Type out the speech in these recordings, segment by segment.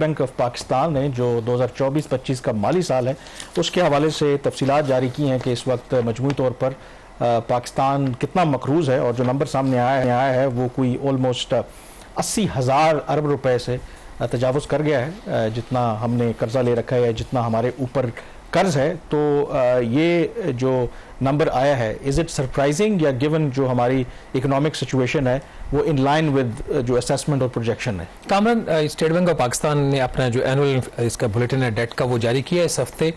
Bank of Pakistan ने जो 2024-25 का माली साल है उसके हवाले से तफसीलात जारी की हैं कि इस वक्त मजमूई तौर पर पाकिस्तान कितना मकरूज़ है, और जो नंबर सामने आया है वो कोई ऑलमोस्ट 80,000 अरब रुपए से तजावुज़ कर गया है जितना हमने कर्जा ले रखा है या जितना हमारे ऊपर कर्ज है। तो ये जो नंबर आया है, इज़ इट सरप्राइजिंग या गिवन जो हमारी इकोनॉमिक सिचुएशन है वो इन लाइन विद जो असेसमेंट और प्रोजेक्शन है? Kamran, state bank of Pakistan ने अपना जो एनुअल इसका बुलेटिन है डेट का वो जारी किया इस हफ्ते।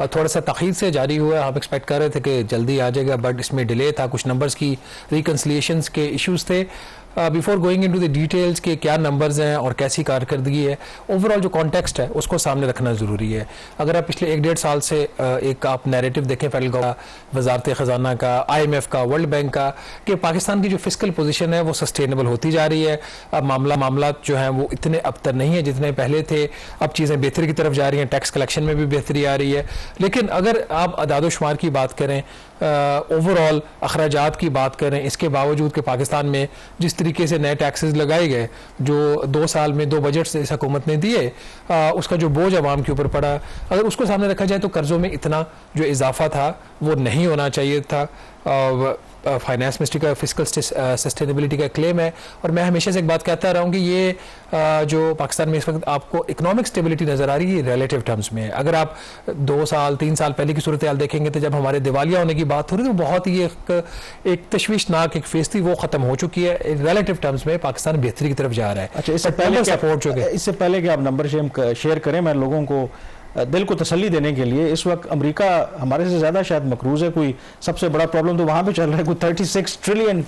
थोड़ा सा तख़ीर से जारी हुआ, हम एक्सपेक्ट कर रहे थे कि जल्दी आ जाएगा, बट इसमें डिले था, कुछ नंबर्स की रिकन्सिलिएशंस के इश्यूज थे। Before going into the details के क्या नंबर्स हैं और कैसी कारकर्दगी है, ओवरऑल जो कॉन्टेक्स्ट है उसको सामने रखना ज़रूरी है। अगर आप पिछले 1-1.5 साल से एक आप नैरेटिव देखें फेडरल गवर्नमेंट, वजारत ख़जाना का, IMF का, वर्ल्ड बैंक का, कि पाकिस्तान की जो फिस्कल पोजीशन है वो सस्टेनेबल होती जा रही है। अब मामला जो है वो इतने अबतर नहीं है जितने पहले थे, अब चीज़ें बेहतरी की तरफ जा रही हैं, टैक्स कलेक्शन में भी बेहतरी आ रही है। लेकिन अगर आप अदाद-ओ-शुमार की बात करें, ओवरऑल अखराजात की बात करें, इसके बावजूद कि पाकिस्तान में जिस तरीके से नए टैक्सेस लगाए गए जो 2 साल में 2 बजट से इस हुकूमत ने दिए, उसका जो बोझ अवाम के ऊपर पड़ा, अगर उसको सामने रखा जाए तो कर्जों में इतना जो इजाफा था वो नहीं होना चाहिए था। फाइनेंस मिनिस्ट्री का फिस्कल सस्टेनेबिलिटी का क्लेम है, और मैं हमेशा से एक बात कहता रहा हूँ कि ये जो पाकिस्तान में इस वक्त आपको इकोनॉमिक स्टेबिलिटी नज़र आ रही है रिलेटिव टर्म्स में। अगर आप 2 साल 3 साल पहले की सूरत हाल देखेंगे तो जब हमारे दिवालिया होने की बात हो रही थी तो बहुत ही एक तशवीशनाक एक फेज थी, वो ख़त्म हो चुकी है। रिलेटिव टर्म्स में पाकिस्तान बेहतरी की तरफ जा रहा है। अच्छा, इससे पहले कि आप नंबर शेयर करें, मैं लोगों को दिल को तसल्ली देने के लिए, इस वक्त अमेरिका हमारे से ज़्यादा शायद मकरूज है। कोई सबसे बड़ा प्रॉब्लम तो वहाँ पे चल रहा है, कोई $36 ट्रिलियन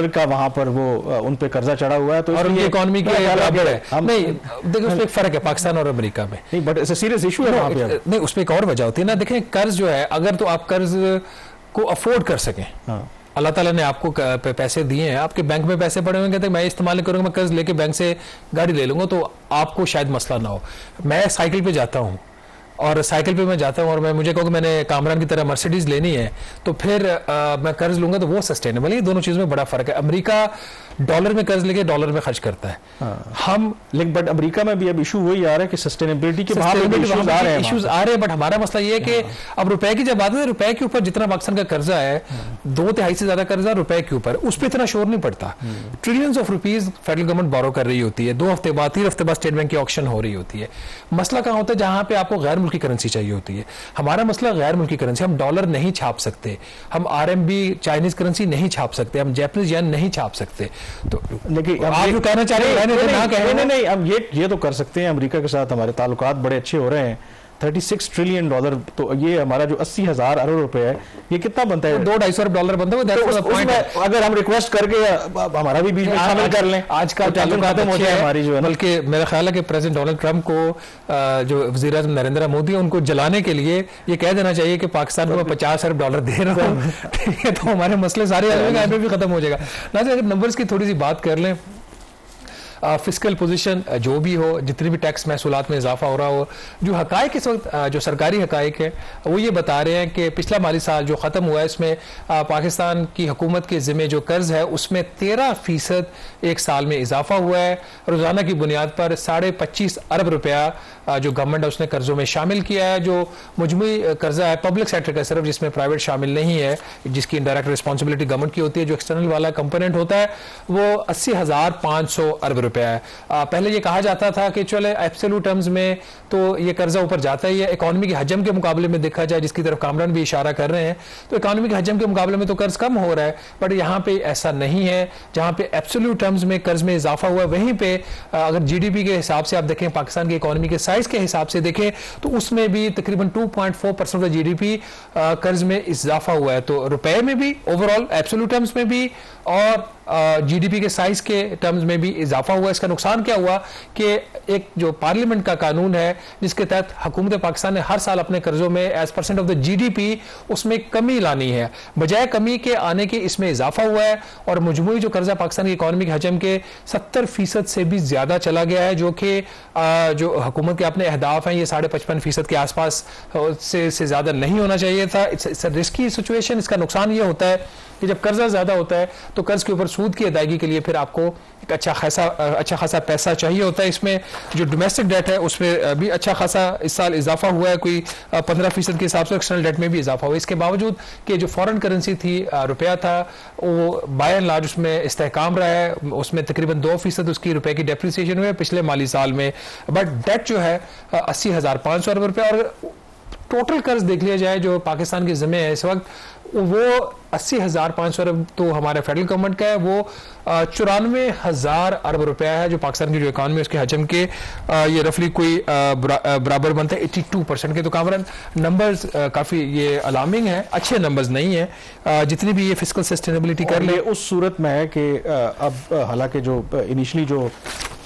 का वहाँ पर वो उन पे कर्जा चढ़ा हुआ है। तो और उनकी इकोनॉमी के बराबर है। नहीं, देखिए उसमें एक फ़र्क है पाकिस्तान और अमेरिका में। नहीं, but it's a serious issue है वहाँ पे। नहीं, उसमें एक और वजह होती है ना। देखें, कर्ज जो है, अगर तो आप कर्ज को अफोर्ड कर सकें, अल्लाह ताला ने आपको पैसे दिए हैं, आपके बैंक में पैसे पड़े होंगे, तो मैं इस्तेमाल नहीं करूँगा, मैं कर्ज लेके बैंक से गाड़ी ले लूँगा, तो आपको शायद मसला ना हो। मैं साइकिल पे जाता हूँ और साइकिल पे मैं जाता हूँ और मुझे कहूँ कि मैंने कामरान की तरह मर्सिडीज लेनी है, तो फिर मैं कर्ज लूंगा, तो वो सस्टेनेबल है। दोनों चीज़ों में बड़ा फर्क है। अमेरिका डॉलर में कर्ज लेके डॉलर में खर्च करता है, हम लेकिन बट अमेरिका में भी अब इशू वही आ रहा है कि सस्टेनेबिलिटी के इश्यूज आ रहे हैं। बट हमारा मसला ये है कि अब रुपए की जब बात है, रुपए के ऊपर जितना पाकिस्तान का कर्जा है, 2/3 से ज्यादा कर्जा रुपए के ऊपर, उस पर इतना शोर नहीं पड़ता। Trillions of rupees federal government borrow कर रही होती है, 2 हफ्ते बाद 3 हफ्ते बाद स्टेट बैंक की ऑक्शन हो रही होती है। मसला कहाँ होता है? जहां पे आपको गैर मुल्की करेंसी चाहिए होती है। हमारा मसला गैर मुल्की करेंसी, हम डॉलर नहीं छाप सकते, हम RMB चाइनीज करेंसी नहीं छाप सकते, हम जापानीज येन नहीं छाप सकते। तो लेकिन आप जो कहना चाह रहे हैं, नहीं, हम ये तो कर सकते हैं। अमेरिका के साथ हमारे ताल्लुकात बड़े अच्छे हो रहे हैं। $36 ट्रिलियन, तो ये हमारा जो 80,000 अरब रुपए है, ये कितना बनता है? $200-250 अरब डॉलर बनता है। तो अगर हम रिक्वेस्ट करके हमारा भी बीच में शामिल कर लें, आज का ताल्लुकात खत्म हो जाए हमारी जो है। बल्कि मेरा ख्याल है कि प्रेसिडेंट डोनाल्ड ट्रंप को, जो वज़ीर आज़म नरेंद्र मोदी है, उनको जलाने के लिए ये कह देना चाहिए कि पाकिस्तान को मैं $50 अरब दे रहा हूँ, ठीक है, तो हमारे मसले सारे भी खत्म हो जाएगा। ना अगर नंबर्स की थोड़ी सी बात कर लें, फिस्कल पोजीशन जो भी हो, जितनी भी टैक्स महसूलात में इजाफा हो रहा हो, जो हकायक इस वक्त जो सरकारी हकायक है वो ये बता रहे हैं कि पिछला माली साल जो ख़त्म हुआ है इसमें पाकिस्तान की हुकूमत के ज़िम्मे जो कर्ज है उसमें 13% एक साल में इजाफा हुआ है। रोज़ाना की बुनियाद पर 25.5 अरब रुपया जो गवर्नमेंट है उसने कर्जों में शामिल किया है। जो मजमूई कर्जा है पब्लिक सेक्टर का, सिर्फ जिसमें प्राइवेट शामिल नहीं है, जिसकी इंडायरेक्ट रिस्पॉन्सिबिलिटी गवर्नमेंट की होती है, जो एक्सटर्नल वाला कंपोनेंट होता है, वो 80,500 अरब रुपया है। पहले ये कहा जाता था कि चले एब्सोल्यूट टर्म्स में तो ये कर्जा ऊपर जाता ही है, इकोनॉमी के हजम के मुकाबले में देखा जाए, जिसकी तरफ कामरान भी इशारा कर रहे हैं, तो इकोनॉमी के हजम के मुकाबले में तो कर्ज कम हो रहा है, बट यहाँ पे ऐसा नहीं है। जहाँ पे एब्सोल्यूट टर्म्स में कर्ज में इजाफा हुआ है, वहीं पे अगर GDP के हिसाब से आप देखें, पाकिस्तान की इकोनॉमी के साइज के हिसाब से देखें, तो उसमें भी तकरीबन 2.4% का GDP कर्ज में इजाफा हुआ है। तो रुपए में भी, ओवरऑल एब्सोल्यूट टर्म्स में भी और GDP के साइज के टर्म्स में भी इजाफा हुआ। इसका नुकसान क्या हुआ कि एक जो पार्लियामेंट का कानून है जिसके तहत हुकूमत पाकिस्तान ने हर साल अपने कर्जों में एज % ऑफ द GDP उसमें कमी लानी है, बजाय कमी के आने के इसमें इजाफा हुआ है। और मजमूई जो कर्जा पाकिस्तान की इकोनॉमी के हजम के 70% से भी ज्यादा चला गया है, जो कि जो हुकूमत के अपने अहदाफ हैं ये 55.5% के आसपास से ज्यादा नहीं होना चाहिए था। It's risky situation. इसका नुकसान ये होता है कि जब कर्जा ज्यादा होता है तो कर्ज के ऊपर सूद की अदायगी के लिए फिर आपको एक अच्छा खासा पैसा चाहिए होता है। इसमें जो डोमेस्टिक डेट है उसमें भी अच्छा खासा इस साल इजाफा हुआ है, कोई 15% के हिसाब से एक्सटर्नल डेट में भी इजाफा हुआ। इसके बावजूद कि जो फॉरेन करेंसी थी रुपया था, वो बाय एंड लार्ज उसमें इस्तेहकाम रहा है, उसमें तकरीबन 2% उसकी रुपए की डेप्रिसिएशन हुई है पिछले माली साल में। बट डेट जो है 80,500 अरब रुपया, और टोटल कर्ज देख लिया जाए जो पाकिस्तान के ज़िम्मे है इस वक्त, वो 80,500 अरब तो हमारे फेडरल गवर्नमेंट का है, वो 94,000 अरब रुपया है जो पाकिस्तान की जो इकॉनमी है उसके हजम के ये रफली कोई बराबर बनता है 82% के। तो कामरान नंबर्स काफ़ी ये अलार्मिंग है, अच्छे नंबर्स नहीं है जितनी भी ये फिस्कल सस्टेनेबिलिटी कर ले। उस सूरत में है कि अब हालांकि जो इनिशली जो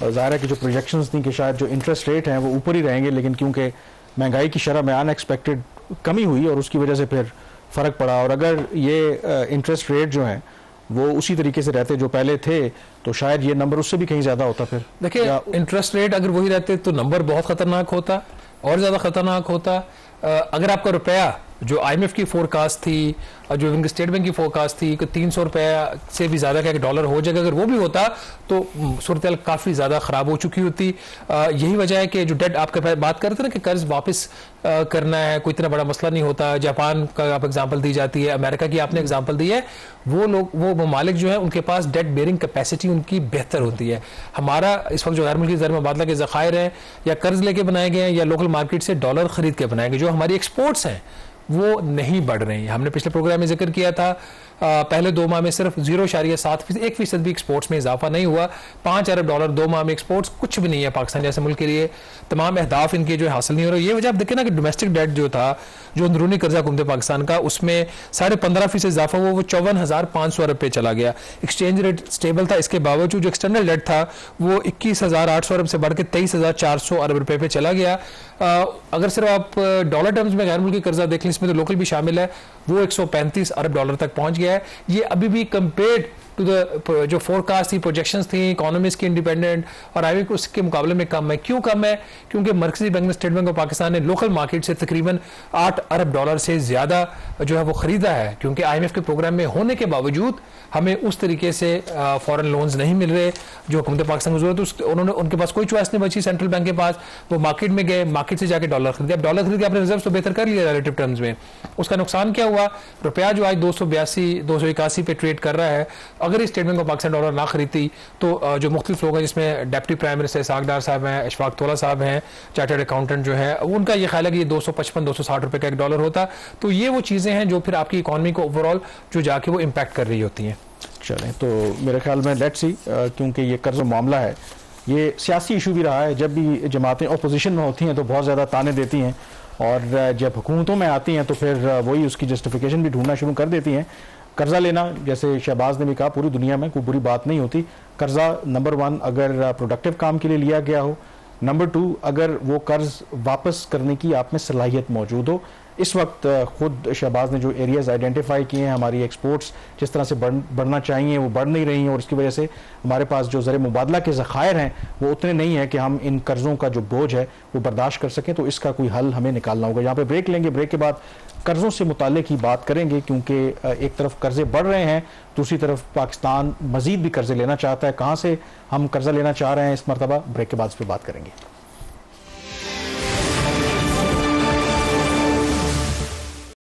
ज़ाहिर है कि जो प्रोजेक्शंस थी कि शायद जो इंटरेस्ट रेट हैं वो ऊपर ही रहेंगे, लेकिन क्योंकि महंगाई की शरह में अनएक्सपेक्टेड कमी हुई और उसकी वजह से फिर फ़र्क पड़ा, और अगर ये इंटरेस्ट रेट जो हैं वो उसी तरीके से रहते जो पहले थे तो शायद ये नंबर उससे भी कहीं ज़्यादा होता। फिर देखिए इंटरेस्ट रेट अगर वही रहते तो नंबर बहुत ख़तरनाक होता, और ज़्यादा ख़तरनाक होता। अगर आपका रुपया जो IMF की फोरकास्ट थी और जो इनके स्टेट बैंक की फोरकास्ट थी कि 300 रुपया से भी ज़्यादा का डॉलर हो जाएगा, अगर वो भी होता तो सूरत काफ़ी ज़्यादा ख़राब हो चुकी होती। यही वजह है कि जो डेट आपके बात करते हैं ना कि कर्ज वापस करना है कोई इतना बड़ा मसला नहीं होता। जापान का आप एग्जांपल दी जाती है, अमेरिका की आपने एग्जांपल दी है, वो ममालिक जो है उनके पास डेट बेयरिंग कैपेसिटी उनकी बेहतर होती है। हमारा इस वक्त जो गैर मुल्की ज़र मुबादला के ज़खायर हैं या कर्ज लेके बनाए गए हैं या लोकल मार्केट से डॉलर खरीद के बनाए गए, जो हमारी एक्सपोर्ट्स हैं वो नहीं बढ़ रही है। हमने पिछले प्रोग्राम में जिक्र किया था पहले 2 माह में सिर्फ 0.7% भी एक्सपोर्ट्स में इजाफा नहीं हुआ। 5 अरब डॉलर 2 माह में एक्सपोर्ट्स कुछ भी नहीं है पाकिस्तान जैसे मुल्क के लिए। तमाम अहदाफ इनके जो हासिल नहीं हो रहे। ये वजह आप देखें ना कि डोमेस्टिक डेट जो था, जो अंदरूनी कर्जा हुकूमत पाकिस्तान का, उसमें 15.5% इजाफा हुआ, वो 54,500 अरब पे चला गया। एक्सचेंज रेट स्टेबल था, इसके बावजूद जो एक्सटर्नल डेट था वो 21,800 अरब से बढ़ के 23,400 अरब रुपए पे चला गया। अगर सिर्फ आप डॉलर टर्म्स में गैर मुल्की कर्जा देख लें, इसमें तो लोकल भी शामिल है, वो 135 अरब डॉलर तक पहुंच गया है। ये अभी भी कंपेयर्ड टू द जो फोरकास्ट थी, प्रोजेक्शंस थी इकोनॉमिस्ट की इंडिपेंडेंट और IMF उसके मुकाबले में कम है। क्यों कम है? क्योंकि मरकजी bank, state bank of Pakistan ने लोकल मार्केट से तकरीबन 8 अरब डॉलर से ज़्यादा जो है वो ख़रीदा है, क्योंकि IMF के प्रोग्राम में होने के बावजूद हमें उस तरीके से फॉरेन लोन्स नहीं मिल रहे जो हुकूमत पाकिस्तान को जरूरत है। उनके पास कोई चॉइस नहीं बची सेंट्रल बैंक के पास, वो मार्केट में गए, मार्केट से जाके डॉलर खरीदे। अब डॉलर खरीद के अपने रिजर्व तो बेहतर कर लिया रिलेटिव टर्म्स में। उसका नुकसान क्या हुआ? रुपया जो आज 281 पे ट्रेड कर रहा है, अगर state bank of Pakistan dollar ना खरीदती तो जो मुख्तलिफ लोग हैं जिसमें डिप्टी प्राइम मिनिस्टर इसाक डार साहब हैं, अशफाक तोला साहब हैं, चार्टर्ड अकाउंटेंट जो है, उनका ये ख्याल है कि ये 255-260 रुपए का एक डॉलर होता। तो ये वो चीज़ें हैं जो फिर आपकी इकॉनमी को ओवरऑल जो जाके वो इम्पैक्ट कर रही होती हैं। चलें, तो मेरे ख्याल में लेट्स सी, क्योंकि ये कर्ज मामला है, ये सियासी इशू भी रहा है। जब भी जमातें अपोजिशन में होती हैं तो बहुत ज़्यादा ताने देती हैं, और जब हुकूमतों में आती हैं तो फिर वही उसकी जस्टिफिकेशन भी ढूंढना शुरू कर देती हैं। कर्जा लेना, जैसे शहबाज ने भी कहा, पूरी दुनिया में कोई बुरी बात नहीं होती। कर्जा नंबर 1 अगर प्रोडक्टिव काम के लिए लिया गया हो, नंबर 2 अगर वो कर्ज वापस करने की आप में सलाहियत मौजूद हो। इस वक्त खुद शहबाज ने जो एरियाज आइडेंटिफाई किए हैं, हमारी एक्सपोर्ट्स जिस तरह से बढ़ना चाहिए वो बढ़ नहीं रही हैं, और इसकी वजह से हमारे पास जो ज़र मुबादला के ज़खायर हैं वो उतने नहीं हैं कि हम इन कर्ज़ों का जो बोझ है वो बर्दाश्त कर सकें। तो इसका कोई हल हमें निकालना होगा। यहाँ पे ब्रेक लेंगे, ब्रेक के बाद कर्ज़ों से मुताल्लिक़ की बात करेंगे, क्योंकि एक तरफ कर्ज़े बढ़ रहे हैं, दूसरी तरफ पाकिस्तान मज़ीद भी कर्ज़े लेना चाहता है। कहाँ से हम कर्ज़ा लेना चाह रहे हैं इस मरतबा? ब्रेक के बाद इस पर बात करेंगे।